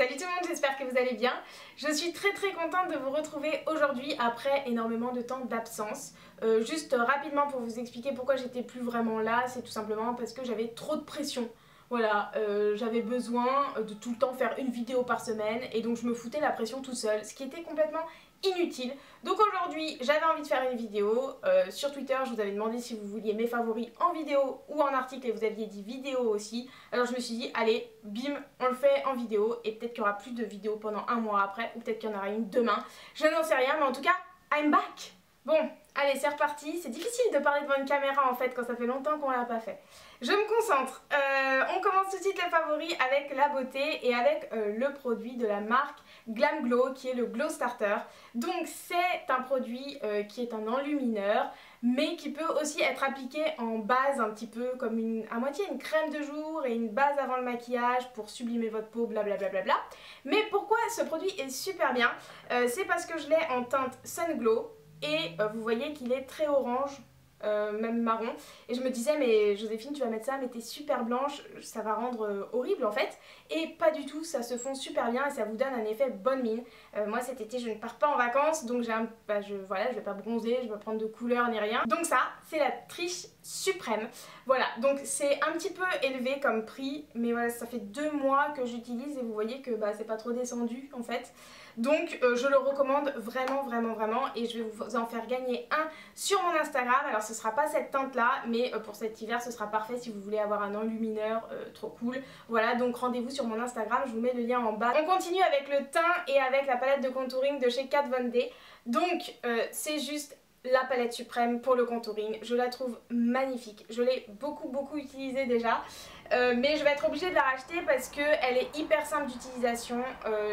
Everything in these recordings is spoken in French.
Salut tout le monde, j'espère que vous allez bien. Je suis très contente de vous retrouver aujourd'hui après énormément de temps d'absence. Juste rapidement pour vous expliquer pourquoi j'étais plus vraiment là, c'est tout simplement parce que j'avais trop de pression. Voilà, j'avais besoin de tout le temps faire une vidéo par semaine et donc je me foutais la pression tout seul, ce qui était complètement inutile. Donc aujourd'hui j'avais envie de faire une vidéo. Sur Twitter je vous avais demandé si vous vouliez mes favoris en vidéo ou en article et vous aviez dit vidéo aussi. Alors je me suis dit allez bim on le fait en vidéo et peut-être qu'il y aura plus de vidéos pendant un mois après ou peut-être qu'il y en aura une demain. Je n'en sais rien mais en tout cas I'm back. Bon, allez, c'est reparti. C'est difficile de parler devant une caméra en fait quand ça fait longtemps qu'on l'a pas fait. Je me concentre. On commence tout de suite les favoris avec la beauté et avec le produit de la marque Glam Glow qui est le Glow Starter. Donc c'est un produit qui est un enlumineur mais qui peut aussi être appliqué en base un petit peu comme à moitié une crème de jour et une base avant le maquillage pour sublimer votre peau, blablabla. Mais pourquoi ce produit est super bien? C'est parce que je l'ai en teinte Sun Glow. Et vous voyez qu'il est très orange, même marron. Et je me disais mais Joséphine tu vas mettre ça mais t'es super blanche, ça va rendre horrible en fait. Et pas du tout, ça se fond super bien et ça vous donne un effet bonne mine. Moi cet été je ne pars pas en vacances donc voilà, je vais pas bronzer, je vais pas prendre de couleur ni rien. Donc ça c'est la triche suprême. Voilà, donc c'est un petit peu élevé comme prix mais voilà, ça fait 2 mois que j'utilise et vous voyez que c'est pas trop descendu en fait. Donc je le recommande vraiment et je vais vous en faire gagner un sur mon Instagram. Alors ce sera pas cette teinte là mais pour cet hiver ce sera parfait si vous voulez avoir un enlumineur trop cool. Voilà, donc rendez-vous sur mon Instagram, je vous mets le lien en bas. On continue avec le teint et avec la palette de contouring de chez Kat Von D. Donc c'est juste la palette suprême pour le contouring, je la trouve magnifique, je l'ai beaucoup utilisée déjà. Mais je vais être obligée de la racheter parce qu'elle est hyper simple d'utilisation.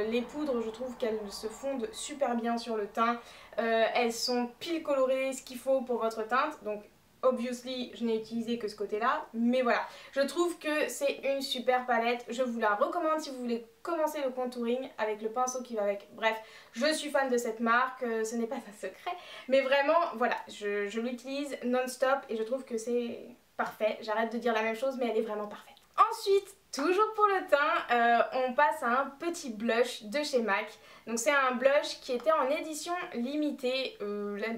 Les poudres je trouve qu'elles se fondent super bien sur le teint. Elles sont pile colorées, ce qu'il faut pour votre teinte. Donc obviously je n'ai utilisé que ce côté là. Mais voilà, je trouve que c'est une super palette. Je vous la recommande si vous voulez commencer le contouring avec le pinceau qui va avec. Bref, je suis fan de cette marque, ce n'est pas un secret. Mais vraiment voilà, je l'utilise non-stop et je trouve que c'est parfait. J'arrête de dire la même chose mais elle est vraiment parfaite. Ensuite, toujours pour le teint, on passe à un petit blush de chez MAC. Donc c'est un blush qui était en édition limitée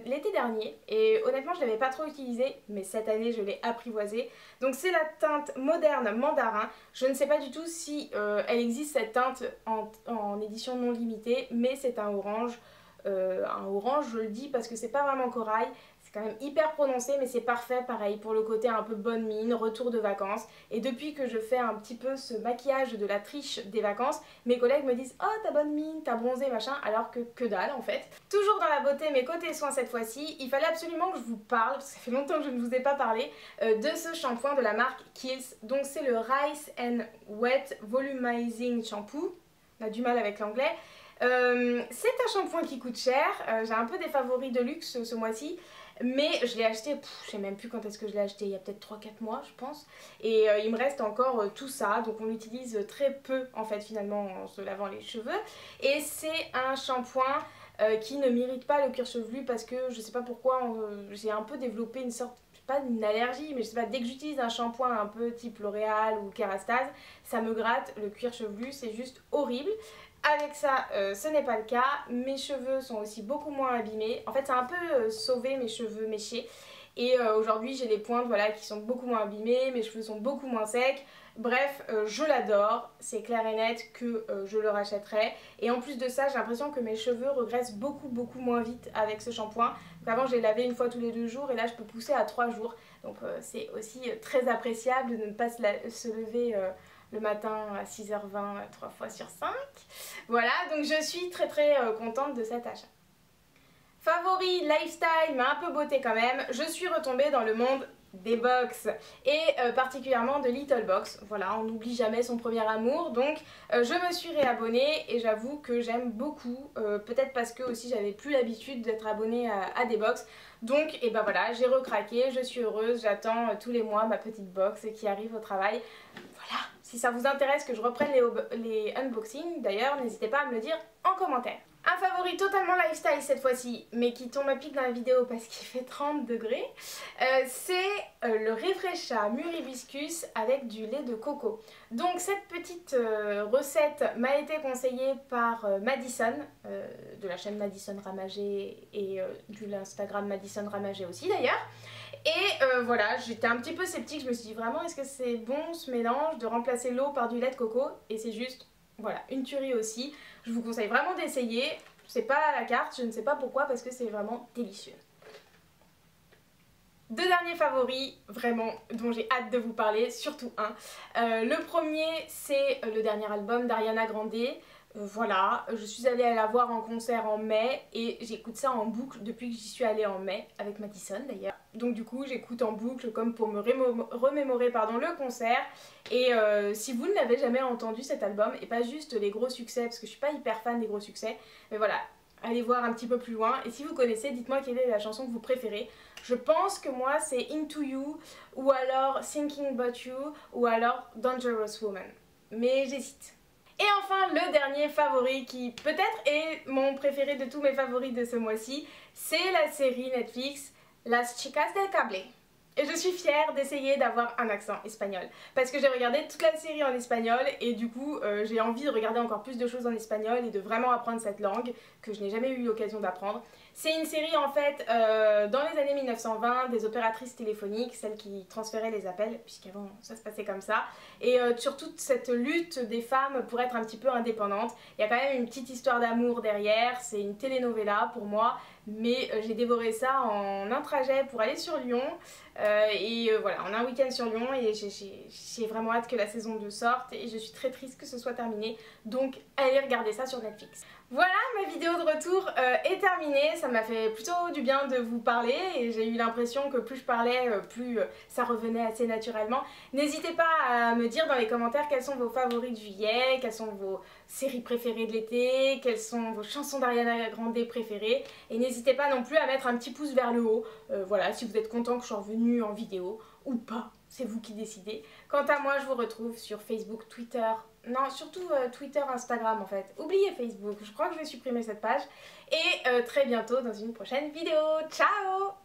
l'été dernier et honnêtement je ne l'avais pas trop utilisé mais cette année je l'ai apprivoisé. Donc c'est la teinte moderne mandarin. Je ne sais pas du tout si elle existe cette teinte en édition non limitée mais c'est un orange. Je le dis parce que c'est pas vraiment corail, c'est quand même hyper prononcé mais c'est parfait pareil pour le côté un peu bonne mine, retour de vacances. Et depuis que je fais un petit peu ce maquillage de la triche des vacances, mes collègues me disent oh t'as bonne mine, t'as bronzé machin, alors que dalle en fait. Toujours dans la beauté mais côté soin cette fois-ci, il fallait absolument que je vous parle, parce que ça fait longtemps que je ne vous ai pas parlé, de ce shampoing de la marque Kiehl's. Donc c'est le Rice and Wet Volumizing Shampoo, on a du mal avec l'anglais. C'est un shampoing qui coûte cher, j'ai un peu des favoris de luxe ce mois-ci, mais je l'ai acheté, je sais même plus quand est-ce que je l'ai acheté, il y a peut-être 3-4 mois je pense, et il me reste encore tout ça, donc on l'utilise très peu en fait finalement en se lavant les cheveux, et c'est un shampoing qui ne m'irrite pas le cuir chevelu parce que je sais pas pourquoi j'ai un peu développé une sorte, pas une allergie mais je sais pas, dès que j'utilise un shampoing un peu type L'Oréal ou Kérastase, ça me gratte le cuir chevelu, c'est juste horrible. Avec ça, ce n'est pas le cas. Mes cheveux sont aussi beaucoup moins abîmés. En fait, ça a un peu sauvé mes cheveux méchés. Et aujourd'hui, j'ai des pointes voilà, qui sont beaucoup moins abîmées. Mes cheveux sont beaucoup moins secs. Bref, je l'adore. C'est clair et net que je le rachèterai. Et en plus de ça, j'ai l'impression que mes cheveux regressent beaucoup moins vite avec ce shampoing. Donc avant, je les lavais une fois tous les 2 jours. Et là, je peux pousser à 3 jours. Donc c'est aussi très appréciable de ne pas se lever le matin à 6h20 3 fois sur 5. Voilà, donc je suis très contente de cet achat. Favori, lifestyle, mais un peu beauté quand même, je suis retombée dans le monde des box et particulièrement de Little Box. Voilà, on n'oublie jamais son premier amour, donc je me suis réabonnée et j'avoue que j'aime beaucoup, peut-être parce que aussi j'avais plus l'habitude d'être abonnée à des box. Donc et ben voilà, j'ai recraqué, je suis heureuse, j'attends tous les mois ma petite box qui arrive au travail. Voilà, si ça vous intéresse que je reprenne les unboxings d'ailleurs, n'hésitez pas à me le dire en commentaire. Un favori totalement lifestyle cette fois-ci, mais qui tombe à pic dans la vidéo parce qu'il fait 30 degrés, c'est le Refresha Mûr Hibiscus avec du lait de coco. Donc cette petite recette m'a été conseillée par Madison, de la chaîne Madison Ramagé et de l'Instagram Madison Ramagé aussi d'ailleurs. Et voilà, j'étais un petit peu sceptique, je me suis dit vraiment est-ce que c'est bon ce mélange de remplacer l'eau par du lait de coco? Et c'est juste, voilà, une tuerie aussi. Je vous conseille vraiment d'essayer, c'est pas à la carte, je ne sais pas pourquoi parce que c'est vraiment délicieux. Deux derniers favoris, vraiment, dont j'ai hâte de vous parler, surtout un. Le premier, c'est le dernier album d'Ariana Grande. Voilà, je suis allée la voir en concert en mai et j'écoute ça en boucle depuis que j'y suis allée en mai, avec Madison d'ailleurs. Donc du coup j'écoute en boucle comme pour me remémorer le concert. Et si vous ne l'avez jamais entendu cet album, et pas juste les gros succès, parce que je suis pas hyper fan des gros succès, mais voilà, allez voir un petit peu plus loin. Et si vous connaissez, dites-moi quelle est la chanson que vous préférez. Je pense que moi c'est Into You, ou alors Thinking About You, ou alors Dangerous Woman. Mais j'hésite. Et enfin, le dernier favori qui peut-être est mon préféré de tous mes favoris de ce mois-ci, c'est la série Netflix Las Chicas del Cable. Et je suis fière d'essayer d'avoir un accent espagnol parce que j'ai regardé toute la série en espagnol et du coup j'ai envie de regarder encore plus de choses en espagnol et de vraiment apprendre cette langue que je n'ai jamais eu l'occasion d'apprendre. C'est une série en fait dans les années 1920 des opératrices téléphoniques, celles qui transféraient les appels puisqu'avant ça se passait comme ça, et sur toute cette lutte des femmes pour être un petit peu indépendantes. Il y a quand même une petite histoire d'amour derrière, c'est une telenovela pour moi, mais j'ai dévoré ça en un trajet pour aller sur Lyon. Voilà, on a un week-end sur Lyon et j'ai vraiment hâte que la saison 2 sorte et je suis très triste que ce soit terminé, donc allez regarder ça sur Netflix. Voilà, ma vidéo de retour est terminée, ça m'a fait plutôt du bien de vous parler et j'ai eu l'impression que plus je parlais, plus ça revenait assez naturellement. N'hésitez pas à me dire dans les commentaires quels sont vos favoris de juillet, quelles sont vos séries préférées de l'été, quelles sont vos chansons d'Ariana Grande préférées, et n'hésitez pas non plus à mettre un petit pouce vers le haut, voilà, si vous êtes content que je sois revenue en vidéo ou pas, c'est vous qui décidez. Quant à moi, je vous retrouve sur Facebook, Twitter, non, surtout Twitter, Instagram en fait. Oubliez Facebook, je crois que je vais supprimer cette page. Et très bientôt dans une prochaine vidéo. Ciao!